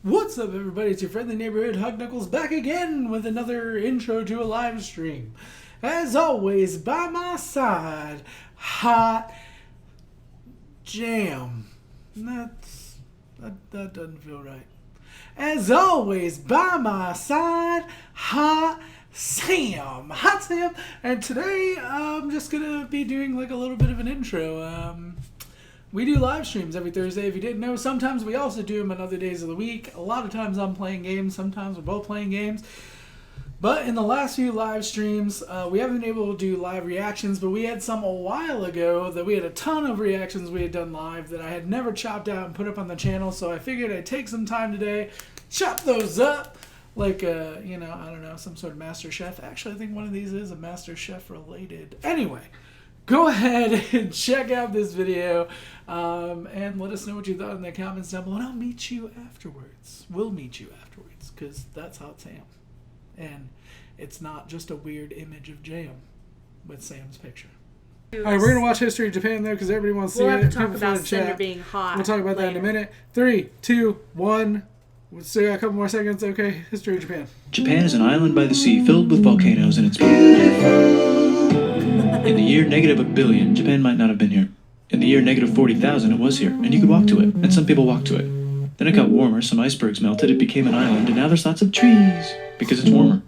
What's up, everybody? It's your friendly neighborhood HugKnuckles back again with another intro to a live stream. As always, by my side, hot jam. That doesn't feel right. As always, by my side, hot Sam. Hot Sam. And today, I'm just gonna be doing like a little bit of an intro. We do live streams every Thursday. If you didn't know, sometimes we also do them on other days of the week. A lot of times I'm playing games. Sometimes we're both playing games. But in the last few live streams, we haven't been able to do live reactions, but we had some a while ago that we had a ton of reactions we had done live that I had never chopped out and put up on the channel. So I figured I'd take some time today, chop those up, like, I don't know, some sort of Master Chef. Actually, I think one of these is a Master Chef related. Anyway. Go ahead and check out this video and let us know what you thought in the comments down below. And I'll meet you afterwards. We'll meet you afterwards because that's Hot Sam. And it's not just a weird image of Jam with Sam's picture. All right, we're going to watch History of Japan, though, because everybody wants to see it. We'll have to talk about Cinder being hot. We'll talk about that in a minute. 3, 2, 1. We'll still got a couple more seconds. Okay, History of Japan. Japan is an island by the sea filled with volcanoes, and it's beautiful. In the year -1 billion, Japan might not have been here. In the year -40,000, it was here, and you could walk to it, and some people walked to it. Then it got warmer, some icebergs melted, it became an island, and now there's lots of trees, because it's warmer.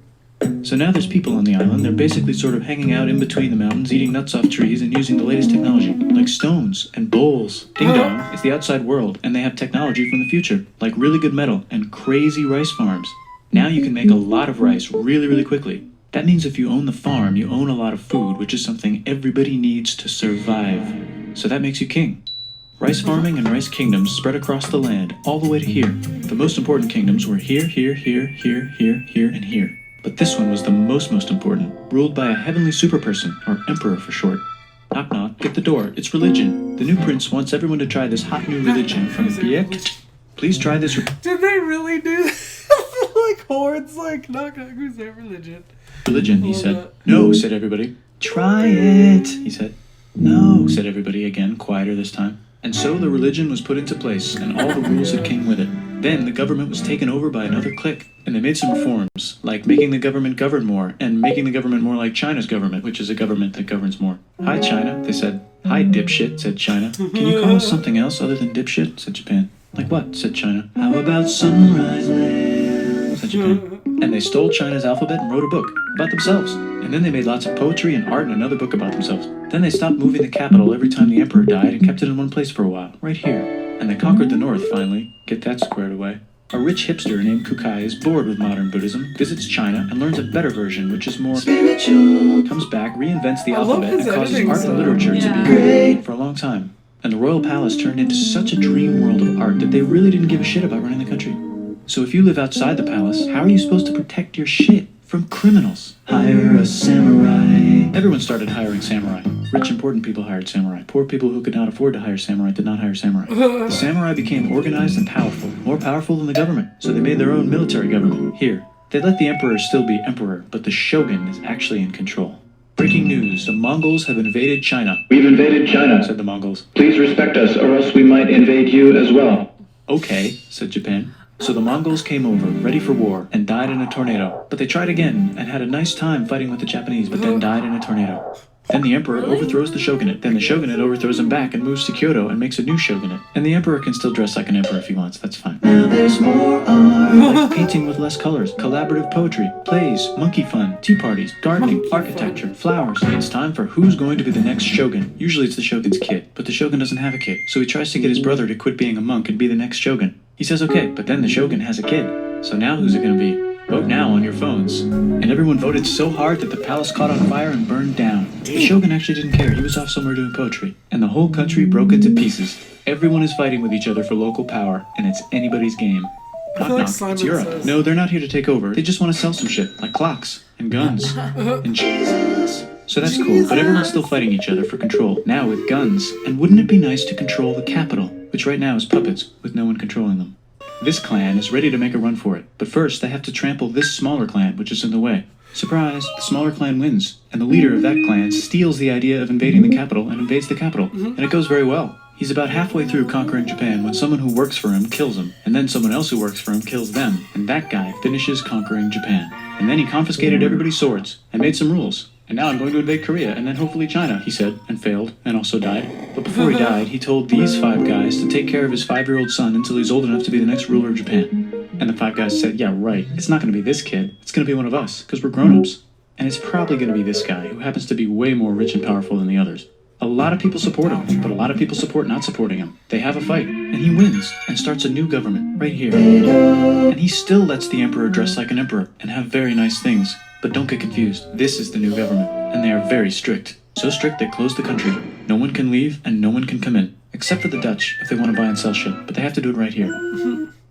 So now there's people on the island. They're basically sort of hanging out in between the mountains, eating nuts off trees, and using the latest technology, like stones and bowls. Ding dong, it's the outside world, and they have technology from the future, like really good metal and crazy rice farms. Now you can make a lot of rice really, really quickly. That means if you own the farm, you own a lot of food, which is something everybody needs to survive. So that makes you king. Rice farming and rice kingdoms spread across the land, all the way to here. The most important kingdoms were here, here, here, here, here, here, and here. But this one was the most important, ruled by a heavenly superperson, or emperor for short. Knock knock, get the door, it's religion. The new prince wants everyone to try this hot new religion from Biek. Please try this. Did they really do that? Like hordes, like knock knock, who's their religion? Religion, he said. No, said everybody. Try it, he said. No, said everybody again, quieter this time. And so the religion was put into place, and all the rules that came with it. Then the government was taken over by another clique, and they made some reforms, like making the government govern more, and making the government more like China's government, which is a government that governs more. Hi, China, they said. Hi, dipshit, said China. Can you call us something else other than dipshit, said Japan. Like what, said China. How about sunrise land, said Japan. And they stole China's alphabet and wrote a book about themselves. And then they made lots of poetry and art and another book about themselves. Then they stopped moving the capital every time the emperor died and kept it in one place for a while, right here. And they conquered the north finally. Get that squared away. A rich hipster named Kukai is bored with modern Buddhism, visits China, and learns a better version, which is more spiritual. Comes back, reinvents the alphabet, and causes art and literature to be great for a long time. And the royal palace turned into such a dream world of art that they really didn't give a shit about running the country. So if you live outside the palace, how are you supposed to protect your shit from criminals? Hire a samurai. Everyone started hiring samurai. Rich, important people hired samurai. Poor people who could not afford to hire samurai did not hire samurai. The samurai became organized and powerful, more powerful than the government. So they made their own military government. Here, they let the emperor still be emperor, but the shogun is actually in control. Breaking news, the Mongols have invaded China. We've invaded China, said the Mongols. Please respect us, or else we might invade you as well. Okay, said Japan. So the Mongols came over, ready for war, and died in a tornado. But they tried again, and had a nice time fighting with the Japanese, but then died in a tornado. Then the emperor overthrows the shogunate. Then the shogunate overthrows him back and moves to Kyoto and makes a new shogunate. And the emperor can still dress like an emperor if he wants, that's fine. Now there's more art. Like painting with less colors, collaborative poetry, plays, monkey fun, tea parties, gardening, architecture, flowers. It's time for who's going to be the next shogun. Usually it's the shogun's kid, but the shogun doesn't have a kid. So he tries to get his brother to quit being a monk and be the next shogun. He says okay, but then the shogun has a kid. So now who's it gonna be? Vote now on your phones. And everyone voted so hard that the palace caught on fire and burned down. The shogun actually didn't care. He was off somewhere doing poetry. And the whole country broke into pieces. Everyone is fighting with each other for local power, and it's anybody's game. Knock knock, it's Europe. No, they're not here to take over. They just want to sell some shit, like clocks, and guns, and Jesus. So that's cool, but everyone's still fighting each other for control, now with guns. And wouldn't it be nice to control the capital, which right now is puppets, with no one controlling them? This clan is ready to make a run for it, but first they have to trample this smaller clan, which is in the way. Surprise, the smaller clan wins, and the leader of that clan steals the idea of invading the capital and invades the capital, and it goes very well. He's about halfway through conquering Japan when someone who works for him kills him, and then someone else who works for him kills them, and that guy finishes conquering Japan. And then he confiscated everybody's swords, and made some rules. And now I'm going to invade Korea, and then hopefully China, he said, and failed, and also died. But before he died, he told these 5 guys to take care of his 5-year-old son until he's old enough to be the next ruler of Japan. And the 5 guys said, yeah, right, it's not going to be this kid, it's going to be one of us, because we're grown-ups. And it's probably going to be this guy, who happens to be way more rich and powerful than the others. A lot of people support him, but a lot of people support not supporting him. They have a fight, and he wins, and starts a new government, right here. And he still lets the emperor dress like an emperor, and have very nice things. But don't get confused, this is the new government, and they are very strict. So strict they closed the country. No one can leave, and no one can come in. Except for the Dutch, if they want to buy and sell shit, but they have to do it right here.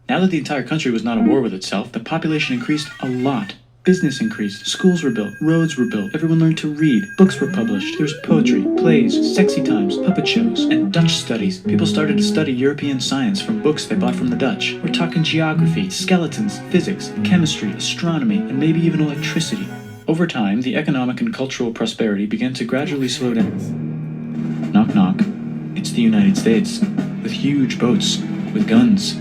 Now that the entire country was not at war with itself, the population increased a lot. Business increased, schools were built, roads were built, everyone learned to read, books were published, there was poetry, plays, sexy times, puppet shows, and Dutch studies. People started to study European science from books they bought from the Dutch. We're talking geography, skeletons, physics, chemistry, astronomy, and maybe even electricity. Over time, the economic and cultural prosperity began to gradually slow down. Knock knock. It's the United States, with huge boats, with guns.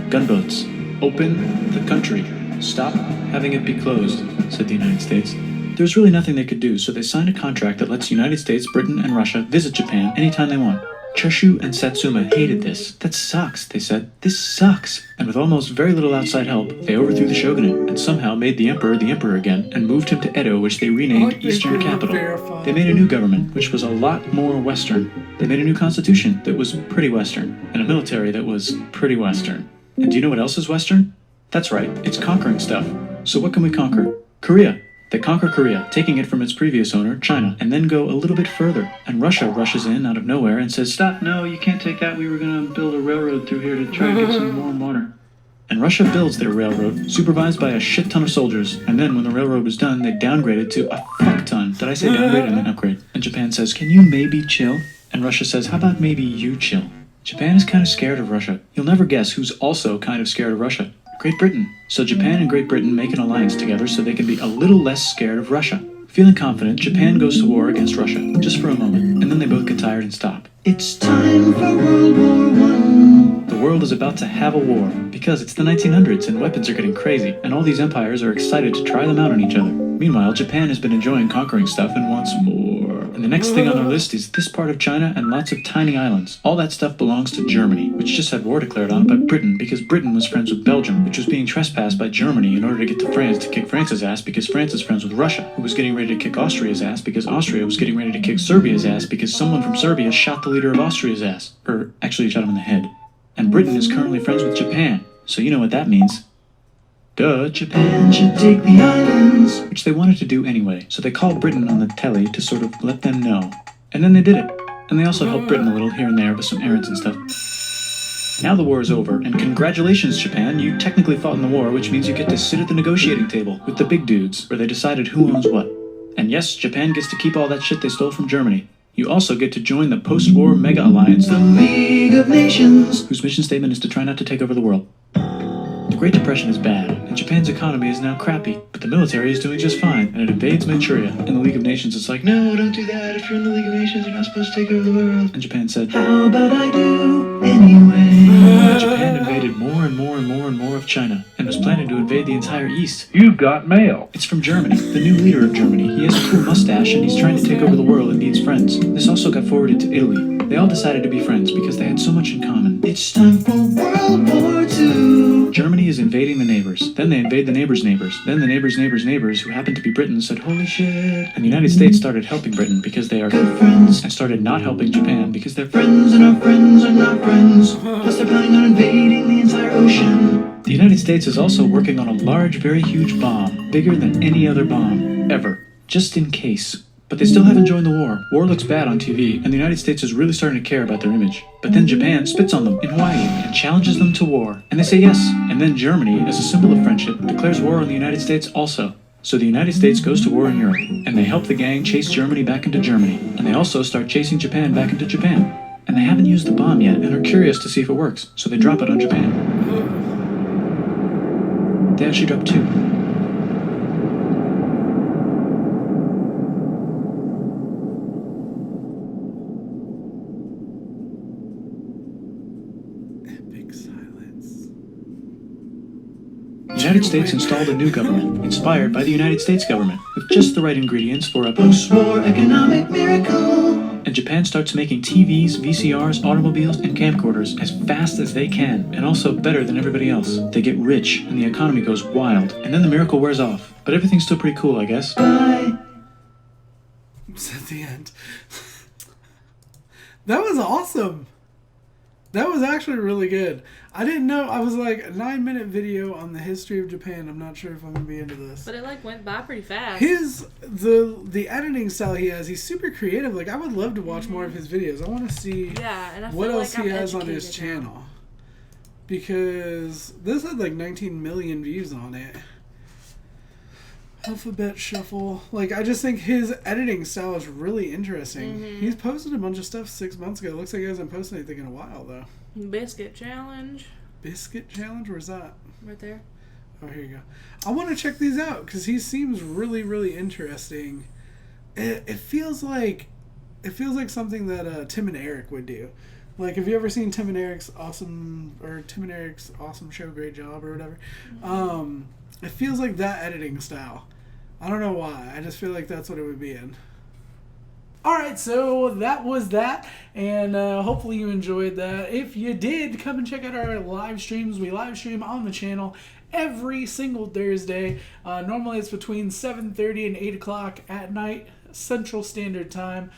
Gunboats. Open the country. Stop having it be closed, said the United States. There's really nothing they could do, so they signed a contract that lets United States, Britain, and Russia visit Japan anytime they want. Choshu and Satsuma hated this. That sucks, they said. This sucks. And with almost very little outside help, they overthrew the shogunate, and somehow made the emperor again, and moved him to Edo, which they renamed Eastern Capital. They made a new government, which was a lot more Western. They made a new constitution that was pretty Western, and a military that was pretty Western. And do you know what else is Western? That's right, it's conquering stuff. So what can we conquer? Korea. They conquer Korea, taking it from its previous owner, China, and then go a little bit further. And Russia rushes in out of nowhere and says, stop, no, you can't take that. We were going to build a railroad through here to try to get some warm water. And Russia builds their railroad, supervised by a shit ton of soldiers. And then when the railroad was done, they downgrade it to a fuck ton. Did I say downgrade? I meant upgrade. And Japan says, can you maybe chill? And Russia says, how about maybe you chill? Japan is kind of scared of Russia. You'll never guess who's also kind of scared of Russia. Great Britain. So Japan and Great Britain make an alliance together so they can be a little less scared of Russia. Feeling confident, Japan goes to war against Russia, just for a moment, and then they both get tired and stop. It's time for World War I. The world is about to have a war, because it's the 1900s and weapons are getting crazy, and all these empires are excited to try them out on each other. Meanwhile, Japan has been enjoying conquering stuff and wants more. And the next thing on their list is this part of China and lots of tiny islands. All that stuff belongs to Germany, which just had war declared on it by Britain because Britain was friends with Belgium, which was being trespassed by Germany in order to get to France to kick France's ass because France is friends with Russia, who was getting ready to kick Austria's ass because Austria was getting ready to kick Serbia's ass because someone from Serbia shot the leader of Austria's ass. Or, actually shot him in the head. And Britain is currently friends with Japan, so you know what that means. Duh, Japan should take the islands, which they wanted to do anyway, so they called Britain on the telly to sort of let them know. And then they did it. And they also helped Britain a little here and there with some errands and stuff. Now the war is over, and congratulations, Japan, you technically fought in the war, which means you get to sit at the negotiating table with the big dudes, where they decided who owns what. And yes, Japan gets to keep all that shit they stole from Germany. You also get to join the post-war mega alliance, the League of Nations, whose mission statement is to try not to take over the world. The Great Depression is bad, and Japan's economy is now crappy, but the military is doing just fine, and it invades Manchuria. And the League of Nations is like, no, don't do that. If you're in the League of Nations, you're not supposed to take over the world. And Japan said, how about I do anyway? Japan invaded more and more and more and more of China, and was planning to invade the entire East. You've got mail. It's from Germany, the new leader of Germany. He has a cool mustache, and he's trying to take over the world and needs friends. This also got forwarded to Italy. They all decided to be friends because they had so much in common. It's time for World War II. Germany is invading the neighbors. Then they invade the neighbors' neighbors. Then the neighbors' neighbors' neighbors, who happened to be Britain, said, holy shit. And the United States started helping Britain because they are good friends, and started not helping Japan because they're friends and our friends are not friends. Plus they're planning on invading the entire ocean. The United States is also working on a large, very huge bomb, bigger than any other bomb, ever, just in case. But they still haven't joined the war. War looks bad on TV, and the United States is really starting to care about their image. But then Japan spits on them in Hawaii and challenges them to war. And they say yes. And then Germany, as a symbol of friendship, declares war on the United States also. So the United States goes to war in Europe, and they help the gang chase Germany back into Germany. And they also start chasing Japan back into Japan. And they haven't used the bomb yet, and are curious to see if it works. So they drop it on Japan. They actually drop 2. The United States installed a new government, inspired by the United States government, with just the right ingredients for a post-war economic miracle. And Japan starts making TVs, VCRs, automobiles, and camcorders as fast as they can, and also better than everybody else. They get rich, and the economy goes wild, and then the miracle wears off. But everything's still pretty cool, I guess. Bye! It's at the end. That was awesome. That was actually really good. I didn't know. I was like, a 9-minute video on the history of Japan. I'm not sure if I'm going to be into this. But it like went by pretty fast. The editing style he has, he's super creative. Like, I would love to watch more of his videos. I want to see and I what feel else like he I'm has on his educated now. channel. Because this had like 19 million views on it. Alphabet Shuffle. Like, I just think his editing style is really interesting. He's posted a bunch of stuff 6 months ago. Looks like he hasn't posted anything in a while, though. Biscuit Challenge. Biscuit Challenge? Where's that? Right there. Oh, here you go. I want to check these out because he seems really, really interesting. It feels like something that Tim and Eric would do. Like, have you ever seen Tim and Eric's awesome show, Great Job, or whatever? It feels like that editing style. I don't know why. I just feel like that's what it would be in. Alright, so that was that, and hopefully you enjoyed that. If you did, come and check out our live streams. We live stream on the channel every single Thursday. Normally it's between 7:30 and 8 o'clock at night, Central Standard Time,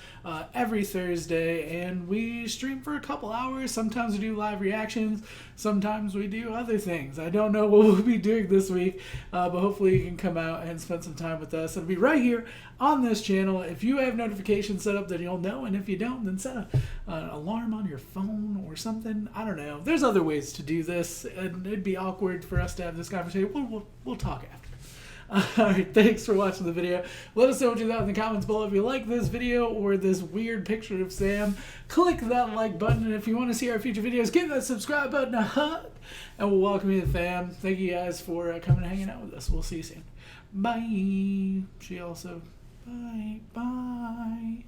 every Thursday, and we stream for a couple hours. Sometimes we do live reactions, sometimes we do other things. I don't know what we'll be doing this week, but hopefully you can come out and spend some time with us. It'll be right here on this channel. If you have notifications set up, then you'll know, and if you don't, then set an alarm on your phone or something. I don't know. There's other ways to do this, and it'd be awkward for us to have this conversation. We'll talk after. Alright, thanks for watching the video. Let us know what you thought in the comments below. If you like this video or this weird picture of Sam, click that like button. And if you want to see our future videos, give that subscribe button a hug. And we'll welcome you to the fam. Thank you guys for coming and hanging out with us. We'll see you soon. Bye. She also. Bye. Bye.